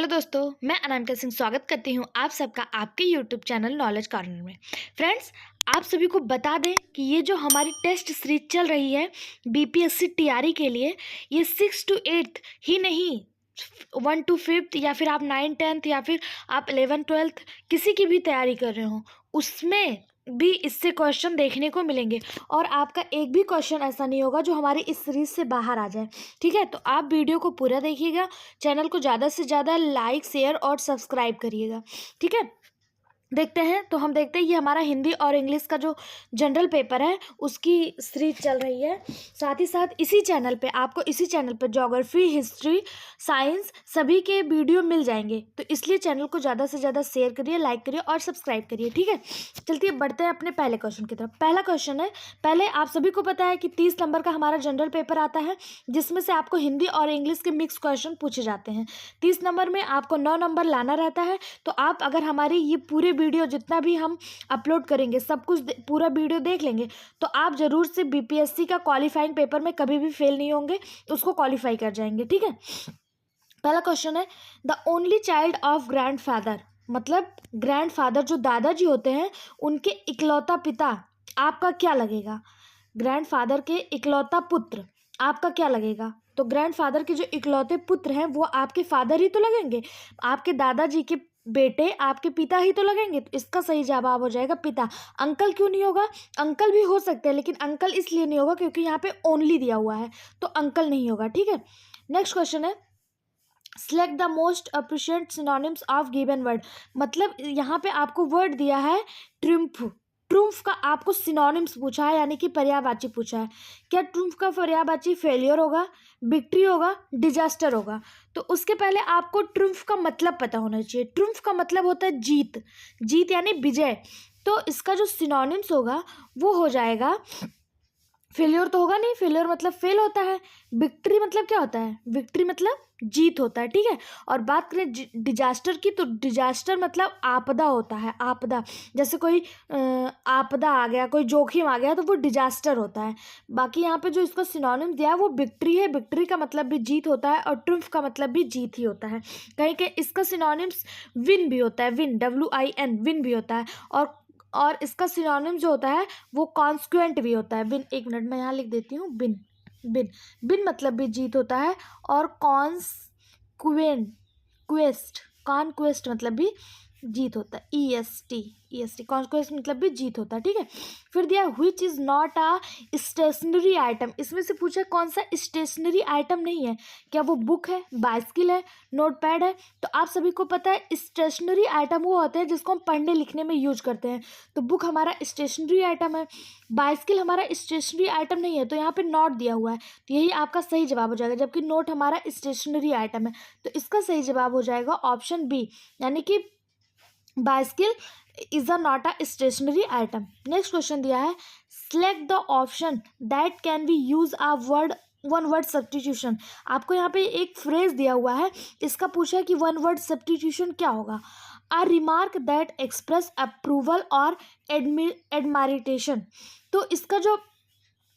दोस्तों, मैं अनामिका सिंह स्वागत करती हूँ आप सबका आपके यूट्यूब चैनल नॉलेज कॉर्नर में। फ्रेंड्स, आप सभी को बता दें कि ये जो हमारी टेस्ट सीरीज चल रही है बीपीएससी टीआरई के लिए, ये 6 to 8 ही नहीं, 1 to 5 या फिर आप 9-10 या फिर आप 11-12 किसी की भी तैयारी कर रहे हो, उसमें भी इससे क्वेश्चन देखने को मिलेंगे। और आपका एक भी क्वेश्चन ऐसा नहीं होगा जो हमारी इस सीरीज से बाहर आ जाए। ठीक है, तो आप वीडियो को पूरा देखिएगा, चैनल को ज़्यादा से ज़्यादा लाइक, शेयर और सब्सक्राइब करिएगा। ठीक है, देखते हैं। तो हम देखते हैं ये हमारा हिंदी और इंग्लिश का जो जनरल पेपर है उसकी सीरीज चल रही है। साथ ही साथ इसी चैनल पे आपको ज्योग्राफी, हिस्ट्री, साइंस सभी के वीडियो मिल जाएंगे। तो इसलिए चैनल को ज़्यादा से ज़्यादा शेयर करिए, लाइक करिए और सब्सक्राइब करिए। ठीक है, चलते बढ़ते हैं अपने पहले क्वेश्चन की तरफ। पहला क्वेश्चन है, पहले आप सभी को पता है कि 30 नंबर का हमारा जनरल पेपर आता है, जिसमें से आपको हिंदी और इंग्लिश के मिक्स क्वेश्चन पूछे जाते हैं। 30 नंबर में आपको 9 नंबर लाना रहता है। तो आप अगर हमारी ये पूरे वीडियो जितना भी हम अपलोड करेंगे सब कुछ पूरा वीडियो देख लेंगे तो आप जरूर से बीपीएससी का क्वालिफाइंग पेपर में कभी भी फेल नहीं होंगे, उसको क्वालिफाई कर जाएंगे। ठीक है, पहला क्वेश्चन है, the only child of grandfather, मतलब ग्रैंडफादर जो दादाजी होते हैं उनके इकलौता पिता आपका क्या लगेगा? ग्रैंडफादर के इकलौता पुत्र आपका क्या लगेगा? तो ग्रैंडफादर के जो इकलौते पुत्र हैं वो आपके फादर ही तो लगेंगे, आपके दादाजी के बेटे आपके पिता ही तो लगेंगे। तो इसका सही जवाब हो जाएगा पिता। अंकल क्यों नहीं होगा? अंकल भी हो सकते हैं, लेकिन अंकल इसलिए नहीं होगा क्योंकि यहाँ पे ओनली दिया हुआ है, तो अंकल नहीं होगा। ठीक है, नेक्स्ट क्वेश्चन है, select the most appreciate synonyms of given word, मतलब यहाँ पे आपको वर्ड दिया है ट्रिम्फ। ट्रुम्फ का आपको सिनोनिम्स पूछा है, यानी कि पर्यायवाची पूछा है। क्या ट्रुम्फ का पर्यायवाची फेलियर होगा, विक्ट्री होगा, डिजास्टर होगा? तो उसके पहले आपको ट्रुम्फ का मतलब पता होना चाहिए। ट्रुम्फ का मतलब होता है जीत, जीत यानी विजय। तो इसका जो सिनोनिम्स होगा वो हो जाएगा, फेलियर तो होगा नहीं, फेलियर मतलब फेल होता है। विक्ट्री मतलब क्या होता है? विक्ट्री मतलब जीत होता है। ठीक है, और बात करें डिजास्टर की, तो डिजास्टर मतलब आपदा होता है। आपदा, जैसे कोई आपदा आ गया, कोई जोखिम आ गया तो वो डिजास्टर होता है। बाकी यहाँ पे जो इसको सिनोनिम दिया है वो विक्ट्री है। विक्ट्री का मतलब भी जीत होता है और ट्रिम्फ का मतलब भी जीत ही होता है। कहीं के इसका सिनोनिम्स विन भी होता है, विन, WIN, विन भी होता है। और इसका सिनोनिम जो होता है वो कॉन्स्क्वेंट भी होता है, बिन। एक मिनट मैं यहाँ लिख देती हूँ, बिन। बिन बिन मतलब भी जीत होता है, और कॉन्क्वेस्ट मतलब भी जीत होता है, EST कॉन्क्वेस्ट मतलब भी जीत होता है। ठीक है, फिर दिया which is not a stationery item, इसमें से पूछा कौन सा स्टेशनरी आइटम नहीं है। क्या वो बुक है, बाइसिकल है, नोटपैड है? तो आप सभी को पता है स्टेशनरी आइटम वो होते हैं जिसको हम पढ़ने लिखने में यूज करते हैं। तो बुक हमारा स्टेशनरी आइटम है, बाइसिकल हमारा स्टेशनरी आइटम नहीं है, तो यहाँ पे नोट दिया हुआ है, तो यही आपका सही जवाब हो जाएगा। जबकि नोट हमारा स्टेशनरी आइटम है, तो इसका सही जवाब हो जाएगा ऑप्शन बी, यानी कि bicycle is a not a stationery item. Next question दिया है, select the option that can be use a word one word substitution. आपको यहाँ पे एक फ्रेज दिया हुआ है, इसका पूछा है कि वन वर्ड सब्स्टिट्यूशन क्या होगा। अ रिमार्क दैट एक्सप्रेस अप्रूवल और एडमायरेशन। तो इसका जो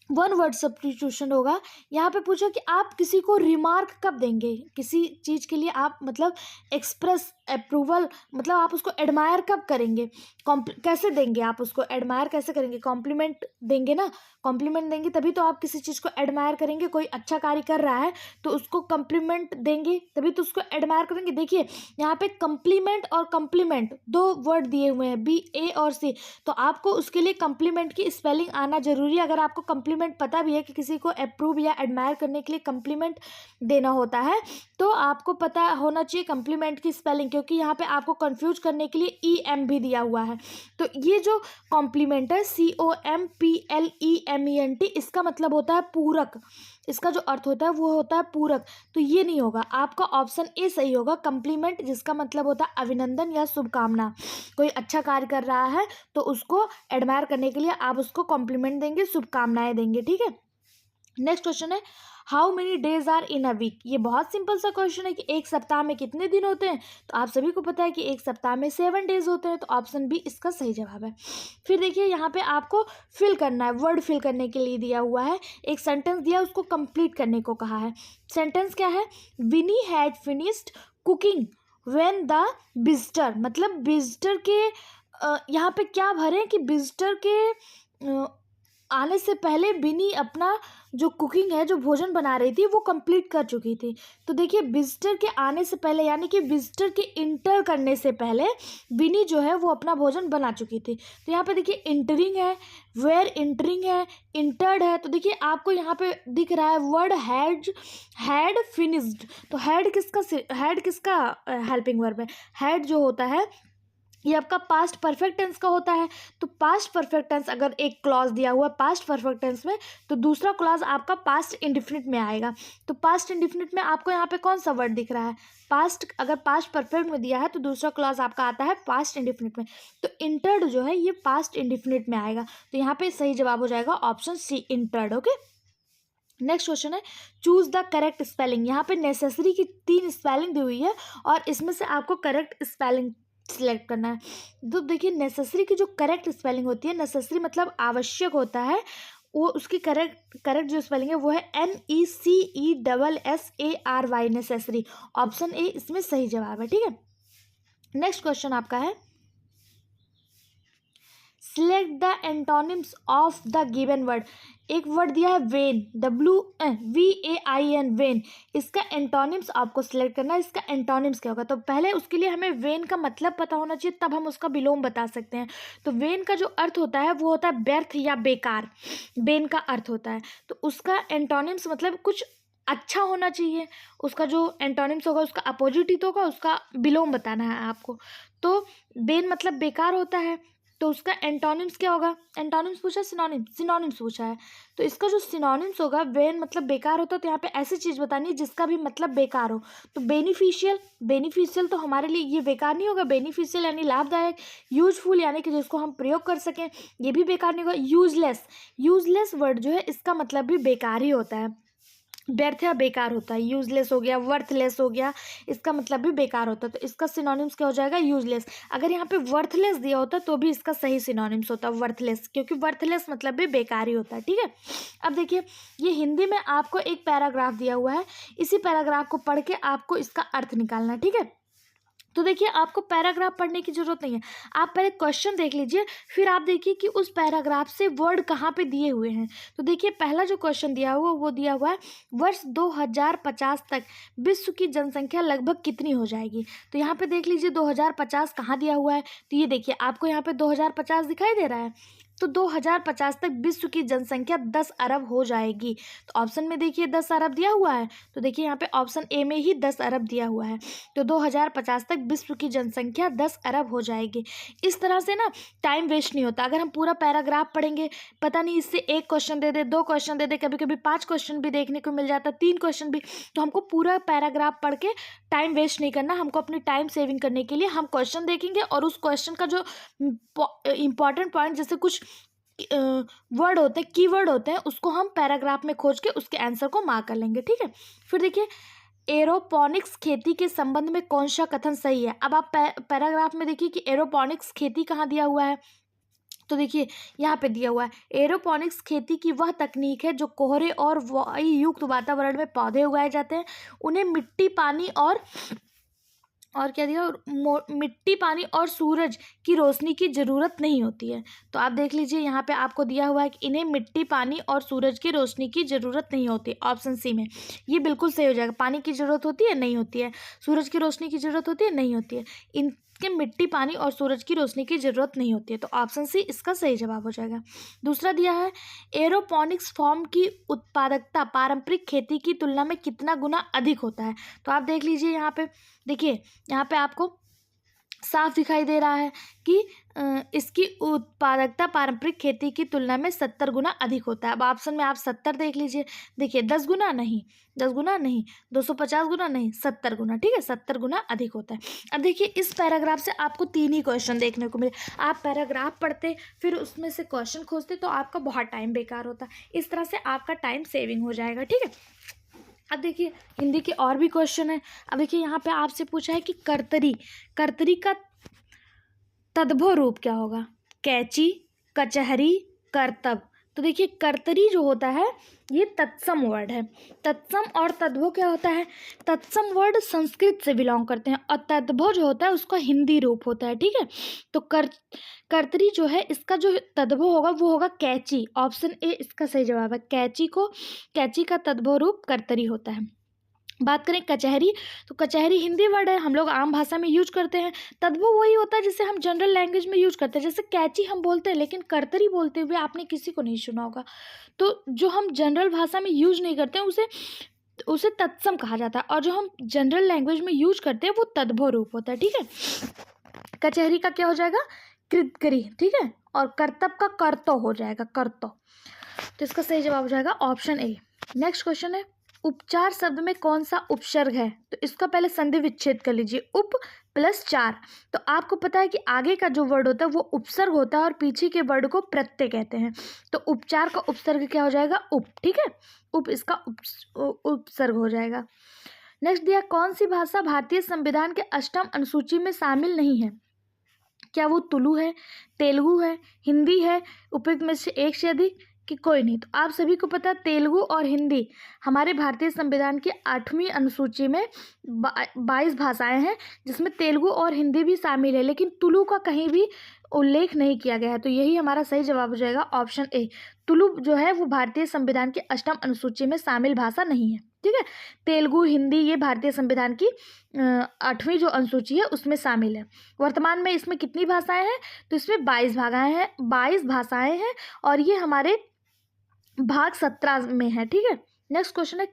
वन वर्ड सब्स्टिट्यूशन होगा, यहाँ पे पूछा कि आप किसी को रिमार्क कब देंगे, किसी चीज़ के लिए आप मतलब एक्सप्रेस अप्रूवल, मतलब आप उसको एडमायर कब करेंगे, कैसे देंगे आप उसको एडमायर कैसे करेंगे? कॉम्प्लीमेंट देंगे ना, कॉम्प्लीमेंट देंगे तभी तो आप किसी चीज़ को एडमायर करेंगे। कोई अच्छा कार्य कर रहा है तो उसको कम्प्लीमेंट देंगे तभी तो उसको एडमायर करेंगे। देखिए यहाँ पे कम्प्लीमेंट और कम्प्लीमेंट दो वर्ड दिए हुए हैं, BA और C, तो आपको उसके लिए कम्प्लीमेंट की स्पेलिंग आना जरूरी है। अगर आपको कम्प्लीमेंट पता भी है कि किसी को अप्रूव या एडमायर करने के लिए कम्प्लीमेंट देना होता है, तो आपको पता होना चाहिए कम्प्लीमेंट की स्पेलिंग, क्योंकि यहाँ पे आपको कंफ्यूज करने के लिए EM भी दिया हुआ है। तो ये जो कॉम्प्लीमेंट है COMPLEMENT, इसका मतलब होता है पूरक, इसका जो अर्थ होता है वो होता है पूरक। तो ये नहीं होगा, आपका ऑप्शन ए सही होगा, कम्प्लीमेंट, जिसका मतलब होता है अभिनंदन या शुभकामना। कोई अच्छा कार्य कर रहा है तो उसको एडमायर करने के लिए आप उसको कॉम्प्लीमेंट देंगे, शुभकामनाएं देंगे। ठीक है, नेक्स्ट क्वेश्चन है, how many days are in a week. ये बहुत सिंपल सा क्वेश्चन है कि एक सप्ताह में कितने दिन होते हैं। तो आप सभी को पता है कि एक सप्ताह में 7 डेज होते हैं, तो ऑप्शन बी इसका सही जवाब है। फिर देखिए यहाँ पे आपको फिल करना है, वर्ड फिल करने के लिए दिया हुआ है, एक सेंटेंस दिया उसको कंप्लीट करने को कहा है। सेंटेंस क्या है? Vinny had finished cooking when the visitor, मतलब विजिटर के यहाँ पे क्या भरें कि विजिटर के आने से पहले बिनी अपना जो कुकिंग है, जो भोजन बना रही थी, वो कंप्लीट कर चुकी थी। तो देखिए विजिटर के आने से पहले यानी कि विजिटर के इंटर करने से पहले बिनी जो है वो अपना भोजन बना चुकी थी। तो यहाँ पे देखिए इंटरिंग है, वेयर इंटरिंग है, इंटर्ड है। तो देखिए आपको यहाँ पे दिख रहा है वर्ड हैड फिनिश्ड। तो हैड किसका हेल्पिंग वर्ब है? हैड जो होता है ये आपका पास्ट परफेक्ट टेंस का होता है। तो पास्ट परफेक्ट टेंस अगर एक क्लॉज दिया हुआ है पास्ट परफेक्ट टेंस में, तो दूसरा क्लॉज आपका पास्ट इंडिफिनिट में आएगा। तो पास्ट इंडिफिनिट में आपको यहाँ पे कौन सा वर्ड दिख रहा है? पास्ट, अगर पास्ट परफेक्ट में दिया है तो दूसरा क्लॉज आपका आता है पास्ट इंडिफिनिट में। तो इंटर्ड जो है ये पास्ट इंडिफिनिट में आएगा। तो यहाँ पे सही जवाब हो जाएगा option C, entered. Okay, next question है चूज द करेक्ट स्पेलिंग। यहाँ पे नेसेसरी की 3 स्पेलिंग दी हुई है और इसमें से आपको करेक्ट स्पेलिंग सिलेक्ट करना है। तो देखिए नेसेसरी की जो करेक्ट स्पेलिंग होती है, नेसेसरी मतलब आवश्यक होता है, वो उसकी करेक्ट जो स्पेलिंग है वो है NECESSARY, नेसेसरी। ऑप्शन ए इसमें सही जवाब है। ठीक है, नेक्स्ट क्वेश्चन आपका है select the antonyms of the given word. एक वर्ड दिया है वेन, VAIN, वेन। इसका एंटोनिम्स आपको सिलेक्ट करना है। इसका एंटोनिम्स क्या होगा? तो पहले उसके लिए हमें वेन का मतलब पता होना चाहिए, तब हम उसका विलोम बता सकते हैं। तो वेन का जो अर्थ होता है वो होता है व्यर्थ या बेकार, वेन का अर्थ होता है। तो उसका एंटोनिम्स मतलब कुछ अच्छा होना चाहिए। उसका जो एंटोनिम्स होगा उसका अपोजिट ही तो होगा, उसका विलोम बताना है आपको। तो वेन मतलब बेकार होता है, तो उसका एंटोनिम्स क्या होगा? एंटोनिम्स पूछा, सिनोनिम्स पूछा है। तो इसका जो सिनोनिम्स होगा, वेन मतलब बेकार होता है, तो यहाँ पे ऐसी चीज़ बतानी है जिसका भी मतलब बेकार हो। तो बेनिफिशियल तो हमारे लिए ये बेकार नहीं होगा। बेनिफिशियल यानी लाभदायक, यूजफुल यानी कि जिसको हम प्रयोग कर सकें, ये भी बेकार नहीं होगा। यूजलेस वर्ड जो है इसका मतलब भी बेकार ही होता है, व्यर्थ या बेकार होता है। यूजलेस हो गया, वर्थलेस हो गया, इसका मतलब भी बेकार होता है। तो इसका सिनोनिम्स क्या हो जाएगा? यूजलेस। अगर यहाँ पे वर्थलेस दिया होता तो भी इसका सही सिनोनिम्स होता वर्थलेस, क्योंकि वर्थलेस मतलब भी बेकार ही होता है। ठीक है, अब देखिए ये हिंदी में आपको एक पैराग्राफ दिया हुआ है, इसी पैराग्राफ को पढ़ के आपको इसका अर्थ निकालना है। ठीक है, तो देखिए आपको पैराग्राफ पढ़ने की जरूरत नहीं है, आप पहले क्वेश्चन देख लीजिए, फिर आप देखिए कि उस पैराग्राफ से वर्ड कहाँ पे दिए हुए हैं। तो देखिए पहला जो क्वेश्चन दिया हुआ वो दिया हुआ है वर्ष 2050 तक विश्व की जनसंख्या लगभग कितनी हो जाएगी। तो यहाँ पे देख लीजिए 2050 कहाँ दिया हुआ है। तो ये देखिए आपको यहाँ पे 2050 दिखाई दे रहा है। तो 2050 तक विश्व की जनसंख्या 10 अरब हो जाएगी। तो ऑप्शन में देखिए 10 अरब दिया हुआ है, तो देखिए यहाँ पे ऑप्शन ए में ही 10 अरब दिया हुआ है। तो 2050 तक विश्व की जनसंख्या 10 अरब हो जाएगी। इस तरह से ना टाइम वेस्ट नहीं होता। अगर हम पूरा पैराग्राफ पढ़ेंगे, पता नहीं इससे 1 क्वेश्चन दे दे, 2 क्वेश्चन दे दे, कभी कभी 5 क्वेश्चन भी देखने को मिल जाता, 3 क्वेश्चन भी। तो हमको पूरा पैराग्राफ पढ़ के टाइम वेस्ट नहीं करना, हमको अपनी टाइम सेविंग करने के लिए हम क्वेश्चन देखेंगे और उस क्वेश्चन का जो इम्पॉर्टेंट पॉइंट, जैसे कुछ वर्ड होते हैं, कीवर्ड होते हैं, उसको हम पैराग्राफ में खोज के उसके आंसर को मार्क कर लेंगे। ठीक है, फिर देखिए एरोपोनिक्स खेती के संबंध में कौन सा कथन सही है। अब आप पैराग्राफ में देखिए कि एरोपोनिक्स खेती कहाँ दिया हुआ है। तो देखिए यहाँ पे दिया हुआ है एरोपोनिक्स खेती की वह तकनीक है जो कोहरे और वायु युक्त वातावरण में पौधे उगाए जाते हैं, उन्हें मिट्टी पानी और क्या दिया, मिट्टी पानी और सूरज की रोशनी की ज़रूरत नहीं होती है। तो आप देख लीजिए यहाँ पे आपको दिया हुआ है कि इन्हें मिट्टी पानी और सूरज की रोशनी की ज़रूरत नहीं होती। ऑप्शन सी में ये बिल्कुल सही हो जाएगा। पानी की ज़रूरत होती है? नहीं होती है। सूरज की रोशनी की ज़रूरत होती है? नहीं होती है। इनके मिट्टी पानी और सूरज की रोशनी की ज़रूरत नहीं होती है। तो ऑप्शन सी इसका सही जवाब हो जाएगा। दूसरा दिया है एरोपोनिक्स फॉर्म की उत्पादकता पारंपरिक खेती की तुलना में कितना गुना अधिक होता है। तो आप देख लीजिए यहाँ पे, देखिए यहाँ पे आपको साफ दिखाई दे रहा है कि इसकी उत्पादकता पारंपरिक खेती की तुलना में 70 गुना अधिक होता है। अब ऑप्शन में आप 70 देख लीजिए, देखिए 10 गुना नहीं, 250 गुना नहीं, 70 गुना। ठीक है, 70 गुना अधिक होता है। अब देखिए इस पैराग्राफ से आपको 3 ही क्वेश्चन देखने को मिले। आप पैराग्राफ पढ़ते फिर उसमें से क्वेश्चन खोजते तो आपका बहुत टाइम बेकार होता। इस तरह से आपका टाइम सेविंग हो जाएगा। ठीक है, अब देखिए हिंदी के और भी क्वेश्चन है। अब देखिए यहाँ पे आपसे पूछा है कि कर्तरी का तद्भव रूप क्या होगा। कैची, कचहरी, करतब। तो देखिए कर्तरी जो होता है ये तत्सम वर्ड है। तत्सम और तद्भव क्या होता है? तत्सम वर्ड संस्कृत से बिलोंग करते हैं और तद्भव जो होता है उसका हिंदी रूप होता है, ठीक है। तो कर्तरी जो है इसका जो तद्भव होगा वो होगा कैची। ऑप्शन ए इसका सही जवाब है। कैची का तद्भव रूप कर्तरी होता है। बात करें कचहरी, तो कचहरी हिंदी वर्ड है, हम लोग आम भाषा में यूज करते हैं। तद्भव वही होता है जिसे हम जनरल लैंग्वेज में यूज करते हैं, जैसे कैची हम बोलते हैं लेकिन कर्तरी बोलते हुए आपने किसी को नहीं सुना होगा। तो जो हम जनरल भाषा में यूज नहीं करते हैं उसे तत्सम कहा जाता है, और जो हम जनरल लैंग्वेज में यूज करते हैं वो तद्भव रूप होता है, ठीक है। कचहरी का क्या हो जाएगा? कृतकरी, ठीक है। और करतब का करतो हो जाएगा, करतो। तो इसका सही जवाब हो जाएगा ऑप्शन ए। नेक्स्ट क्वेश्चन है उपचार शब्द में कौन सा उपसर्ग है? तो इसका पहले संधि विच्छेद कर लीजिए। उप प्लस चार, तो आपको पता है कि आगे का जो वर्ड होता है वो उपसर्ग होता है और पीछे के वर्ड को प्रत्यय कहते हैं। तो उपचार का उपसर्ग क्या हो जाएगा? उप, ठीक है। उप इसका उपसर्ग हो जाएगा। नेक्स्ट दिया कौन सी भाषा भारतीय संविधान के अष्टम अनुसूची में शामिल नहीं है? क्या वो तुलु है, तेलुगु है, हिंदी है, उपयुक्त में से एक से अधिक कि कोई नहीं? तो आप सभी को पता है तेलुगु और हिंदी हमारे भारतीय संविधान की 8वीं अनुसूची में 22 भाषाएं हैं जिसमें तेलुगु और हिंदी भी शामिल है, लेकिन तुलु का कहीं भी उल्लेख नहीं किया गया है। तो यही हमारा सही जवाब हो जाएगा ऑप्शन ए। तुलु जो है वो भारतीय संविधान की अष्टम अनुसूची में शामिल भाषा नहीं है, ठीक है। तेलुगु हिंदी ये भारतीय संविधान की 8वीं जो अनुसूची है उसमें शामिल है। वर्तमान में इसमें कितनी भाषाएं हैं? तो इसमें 22 भाषाएं हैं और ये हमारे भाग 17 में है, ठीक है। नेक्स्ट क्वेश्चन है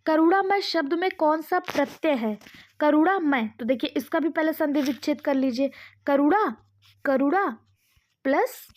करुणामय शब्द में कौन सा प्रत्यय है? करुणामय, तो देखिए इसका भी पहले संधि विच्छेद कर लीजिए। करुणा प्लस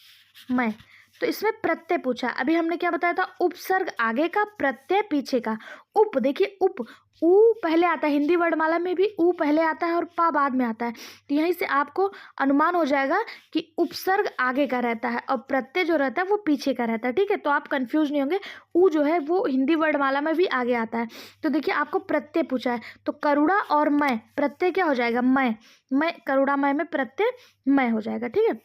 मय, तो इसमें प्रत्यय पूछा। अभी हमने क्या बताया था? उपसर्ग आगे का, प्रत्यय पीछे का। उप, देखिए उप, ऊ पहले आता है, हिंदी वर्णमाला में भी ऊ पहले आता है और पा बाद में आता है। तो यहीं से आपको अनुमान हो जाएगा कि उपसर्ग आगे का रहता है और प्रत्यय जो रहता है वो पीछे का रहता है, ठीक है। तो आप कंफ्यूज नहीं होंगे, ऊ जो है वो हिंदी वर्णमाला में भी आगे आता है। तो देखिए आपको प्रत्यय पूछा है, तो करुणा और मय, प्रत्यय क्या हो जाएगा? मय। करुणामय में प्रत्यय मय हो जाएगा, ठीक है।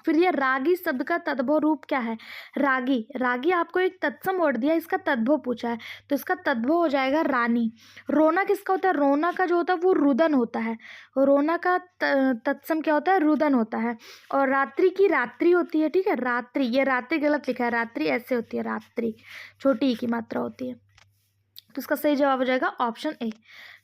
फिर यह रागी शब्द का तद्भव रूप क्या है? रागी आपको एक तत्सम वर्ड दिया, इसका तद्भव पूछा है, तो इसका तद्भव हो जाएगा रानी। रोना किसका होता है? रोना का जो होता है वो रुदन होता है। रोना का तत्सम क्या होता है? रुदन होता है। और रात्रि की रात्रि होती है, ठीक है। रात्रि, ये रात्रि गलत लिखा है, रात्रि ऐसे होती है, रात्रि छोटी ई की मात्रा होती है। तो इसका सही जवाब हो जाएगा ऑप्शन ए।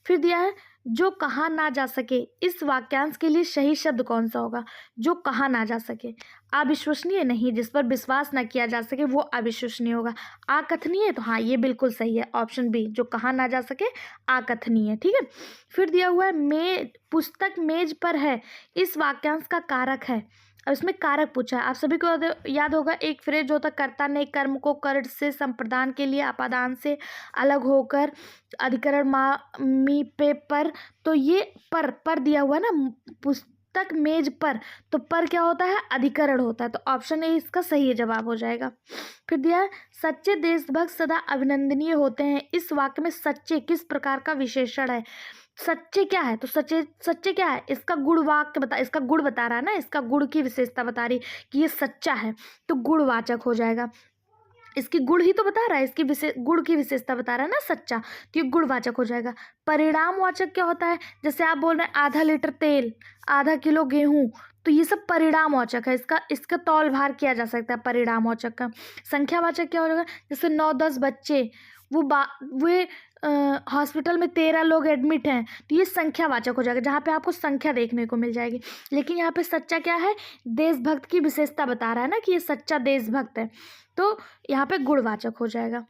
फिर दिया है जो कहा ना जा सके, इस वाक्यांश के लिए सही शब्द कौन सा होगा? जो कहा ना जा सके, अविश्वसनीय नहीं, जिस पर विश्वास ना किया जा सके वो अविश्वसनीय होगा। आकथनीय, तो हाँ ये बिल्कुल सही है, ऑप्शन बी, जो कहा ना जा सके आकथनीय, ठीक है। फिर दिया हुआ है पुस्तक मेज पर है, इस वाक्यांश का कारक है। अब इसमें कारक पूछा है, आप सभी को याद होगा एक फ्रेज जो होता है कर्ता ने कर्म को कर से संप्रदान के लिए अपादान से अलग होकर अधिकरण मी पे पर, तो ये पर दिया हुआ है ना, पुस्तक मेज पर, तो पर क्या होता है? अधिकरण होता है। तो ऑप्शन ए इसका सही जवाब हो जाएगा। फिर दिया है सच्चे देशभक्त सदा अभिनंदनीय होते हैं, इस वाक्य में सच्चे किस प्रकार का विशेषण है? सच्चे क्या है? तो सच्चे क्या है? इसका गुण वाक्य बता, इसका गुण बता रहा है ना, इसका गुण की विशेषता बता रही कि ये सच्चा है, तो गुणवाचक हो जाएगा। इसकी गुण ही तो बता रहा है, इसकी गुण की विशेषता बता रहा है ना सच्चा, तो ये गुणवाचक हो जाएगा। परिणामवाचक क्या होता है? जैसे आप बोल रहे हैं आधा लीटर तेल, आधा किलो गेहूं, तो ये सब परिणामवाचक है, इसका तौल भार किया जा सकता है परिणामवाचक का। संख्यावाचक क्या हो जाएगा? जैसे 9-10 बच्चे, वे हॉस्पिटल में 13 लोग एडमिट हैं, तो ये संख्यावाचक हो जाएगा, जहाँ पे आपको संख्या देखने को मिल जाएगी। लेकिन यहाँ पे सच्चा क्या है? देशभक्त की विशेषता बता रहा है ना कि ये सच्चा देशभक्त है, तो यहाँ पे गुणवाचक हो जाएगा,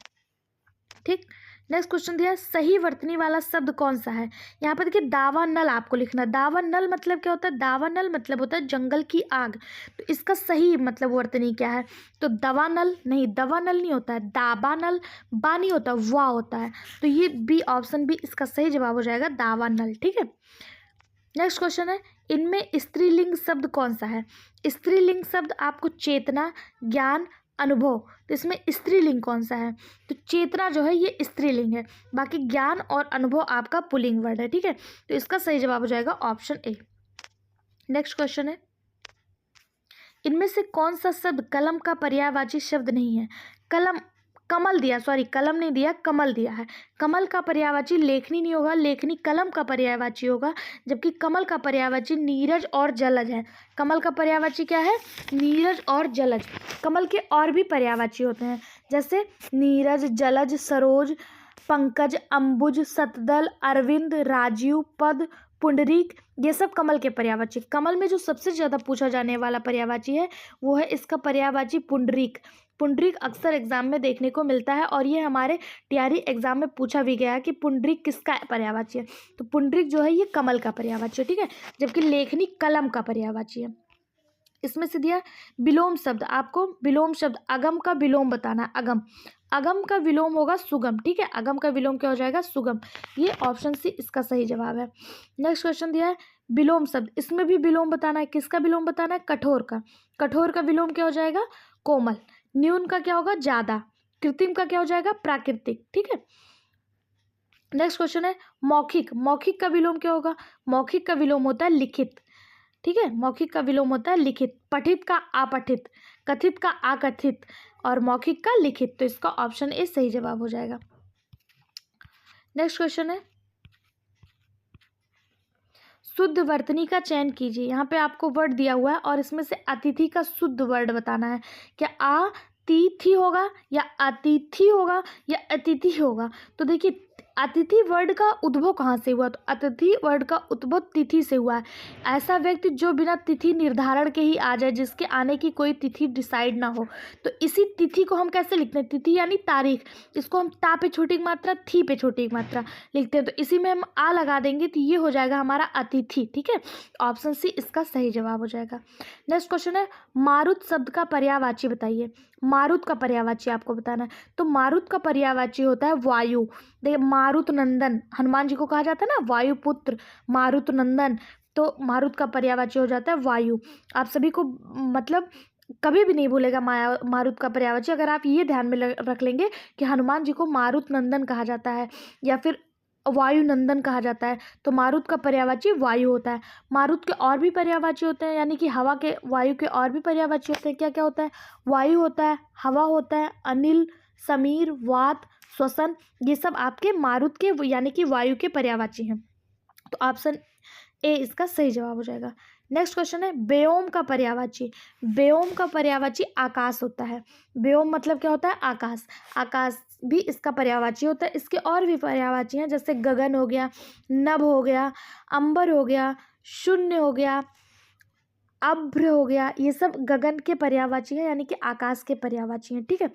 ठीक। नेक्स्ट क्वेश्चन दिया सही वर्तनी वाला शब्द कौन सा है? यहाँ पर देखिए दावानल आपको लिखना। दावानल मतलब क्या होता है? दावानल मतलब होता है जंगल की आग, तो इसका सही मतलब वर्तनी क्या है? तो दवानल नहीं, दवानल नहीं होता है, दाबानल, बा नहीं होता, वाह होता है, तो ये बी, ऑप्शन बी इसका सही जवाब हो जाएगा, दावानल, ठीक है। नेक्स्ट क्वेश्चन है इनमें स्त्रीलिंग शब्द कौन सा है? स्त्रीलिंग शब्द आपको चेतना, ज्ञान, अनुभव, तो इसमें स्त्रीलिंग कौन सा है? तो चेतना जो है ये स्त्रीलिंग है, बाकी ज्ञान और अनुभव आपका पुल्लिंग वर्ड है, ठीक है। तो इसका सही जवाब हो जाएगा ऑप्शन ए। नेक्स्ट क्वेश्चन है इनमें से कौन सा शब्द कलम का पर्यायवाची शब्द नहीं है? कमल दिया, सॉरी कलम नहीं दिया, कमल दिया है। कमल का पर्यायवाची लेखनी नहीं होगा, लेखनी कलम का पर्यायवाची होगा, जबकि कमल का पर्यायवाची नीरज और जलज है। कमल का पर्यायवाची क्या है? नीरज और जलज। कमल के और भी पर्यायवाची होते हैं, जैसे नीरज, जलज, सरोज, पंकज, अंबुज, सतदल, अरविंद, राजीव, पद, पुंडरीक, ये सब कमल के पर्यायवाची। कमल में जो सबसे ज़्यादा पूछा जाने वाला पर्यायवाची है वो है इसका पर्यायवाची पुंडरीक। पुंडरीक अक्सर एग्जाम में देखने को मिलता है और ये हमारे टीआरई एग्जाम में पूछा भी गया है कि पुंडरीक किसका पर्यायवाची है। तो पुंडरीक जो है ये कमल का पर्यायवाची है, ठीक है, जबकि लेखनी कलम का पर्यायवाची है। इसमें से दिया विलोम शब्द, आपको विलोम शब्द अगम का विलोम बताना है। अगम, अगम का विलोम होगा सुगम, ठीक है, अगम का विलोम क्या हो जाएगा? सुगम। ये ऑप्शन सी इसका सही जवाब है। नेक्स्ट क्वेश्चन दिया है विलोम शब्द, इसमें भी विलोम बताना है। किसका विलोम बताना है? कठोर का। कठोर का विलोम क्या हो जाएगा? कोमल। न्यून का क्या होगा? ज्यादा। कृत्रिम का क्या हो जाएगा? प्राकृतिक, ठीक है। नेक्स्ट क्वेश्चन है मौखिक। मौखिक का विलोम क्या होगा? मौखिक का विलोम होता है लिखित, ठीक है, मौखिक का विलोम होता है लिखित। पठित का अपठित, कथित का अकथित और मौखिक का लिखित। तो इसका ऑप्शन ए सही जवाब हो जाएगा। नेक्स्ट क्वेश्चन है शुद्ध वर्तनी का चयन कीजिए। यहाँ पे आपको वर्ड दिया हुआ है और इसमें से अतिथि का शुद्ध वर्ड बताना है। क्या अतिथि होगा या अतिथि होगा या अतिथि होगा? तो देखिए अतिथि वर्ड का उद्भव कहाँ से हुआ? तो अतिथि वर्ड का उद्भव तिथि से हुआ है। ऐसा व्यक्ति जो बिना तिथि निर्धारण के ही आ जाए, जिसके आने की कोई तिथि डिसाइड ना हो। तो इसी तिथि को हम कैसे लिखते हैं? तिथि यानी तारीख, इसको हम ता पे छोटी मात्रा, थी पे छोटी मात्रा लिखते हैं। तो इसी में हम आ लगा देंगे तो ये हो जाएगा हमारा अतिथि, ठीक है। ऑप्शन सी इसका सही जवाब हो जाएगा। नेक्स्ट क्वेश्चन है मारुत शब्द का पर्यायवाची बताइए। मारुत का पर्यायवाची आपको बताना है। तो मारुत का पर्यायवाची होता है वायु। देखिए मारुत नंदन, हनुमान जी को कहा जाता है ना वायुपुत्र, मारुत नंदन। तो मारुत का पर्यायवाची हो जाता है वायु। आप सभी को मतलब कभी भी नहीं भूलेगा मारुत का पर्यायवाची, अगर आप ये ध्यान में रख लेंगे कि हनुमान जी को मारुत नंदन कहा जाता है या फिर वायु नंदन कहा जाता है, तो मारुत का पर्यायवाची वायु होता है। मारुत के और भी पर्यायवाची होते हैं, यानी कि हवा के, वायु के और भी पर्यायवाची होते हैं। क्या क्या होता है? वायु होता है, हवा होता है, अनिल, समीर, वात, श्वसन, ये सब आपके मारुत के यानी कि वायु के पर्यायवाची हैं। तो ऑप्शन ए इसका सही जवाब हो जाएगा। नेक्स्ट क्वेश्चन है व्योम का पर्यायवाची। व्योम का पर्यायवाची आकाश होता है। व्योम मतलब क्या होता है? आकाश। आकाश भी इसका पर्यायवाची होता है। इसके और भी पर्यायवाची हैं, जैसे गगन हो गया, नभ हो गया, अंबर हो गया, शून्य हो गया, अभ्र हो गया। ये सब गगन के पर्यायवाची हैं, यानी कि आकाश के पर्यायवाची हैं, ठीक है।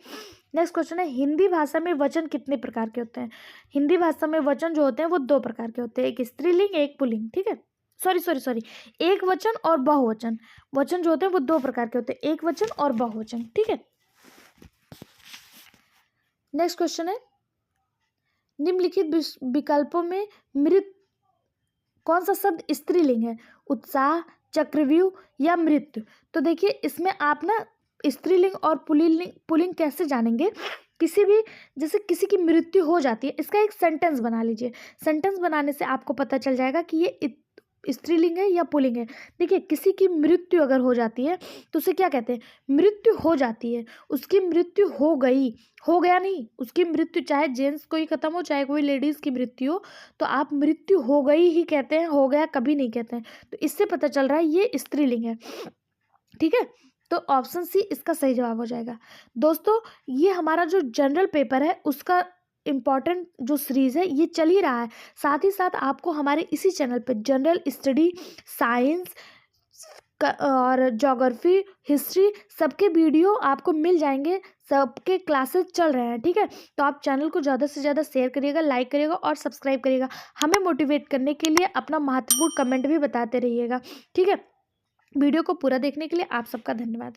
नेक्स्ट क्वेश्चन है हिंदी भाषा में वचन कितने प्रकार के होते हैं? हिंदी भाषा में वचन जो होते हैं वो दो प्रकार के होते हैं, एक स्त्रीलिंग एक पुल्लिंग, ठीक है। सॉरी एक वचन और बहुवचन। वचन जो होते हैं वो दो प्रकार के होते हैं, एक वचन और बहुवचन, ठीक है। नेक्स्ट क्वेश्चन है निम्नलिखित विकल्पों में मृत कौन सा शब्द स्त्रीलिंग है? उत्साह, चक्रव्यूह या मृत्यु? तो देखिए इसमें आप ना स्त्रीलिंग और पुल्लिंग कैसे जानेंगे? किसी भी, जैसे किसी की मृत्यु हो जाती है, इसका एक सेंटेंस बना लीजिए। सेंटेंस बनाने से आपको पता चल जाएगा कि ये स्त्रीलिंग है या पुल्लिंग है। देखिए किसी की मृत्यु अगर हो जाती है तो उसे क्या कहते हैं? मृत्यु हो जाती है, उसकी मृत्यु हो गई, हो गया नहीं, उसकी मृत्यु, चाहे जेंट्स कोई खत्म हो चाहे कोई लेडीज की मृत्यु हो, तो आप मृत्यु हो गई ही कहते हैं, हो गया कभी नहीं कहते हैं। तो इससे पता चल रहा है ये स्त्रीलिंग है, ठीक है। तो ऑप्शन सी इसका सही जवाब हो जाएगा। दोस्तों ये हमारा जो जनरल पेपर है उसका इम्पॉर्टेंट जो सीरीज़ है ये चल ही रहा है। साथ ही साथ आपको हमारे इसी चैनल पे जनरल स्टडी, साइंस और ज्योग्राफी, हिस्ट्री सबके वीडियो आपको मिल जाएंगे, सबके क्लासेस चल रहे हैं, ठीक है। तो आप चैनल को ज़्यादा से ज़्यादा शेयर करिएगा, लाइक करिएगा और सब्सक्राइब करिएगा। हमें मोटिवेट करने के लिए अपना महत्वपूर्ण कमेंट भी बताते रहिएगा, ठीक है। वीडियो को पूरा देखने के लिए आप सबका धन्यवाद।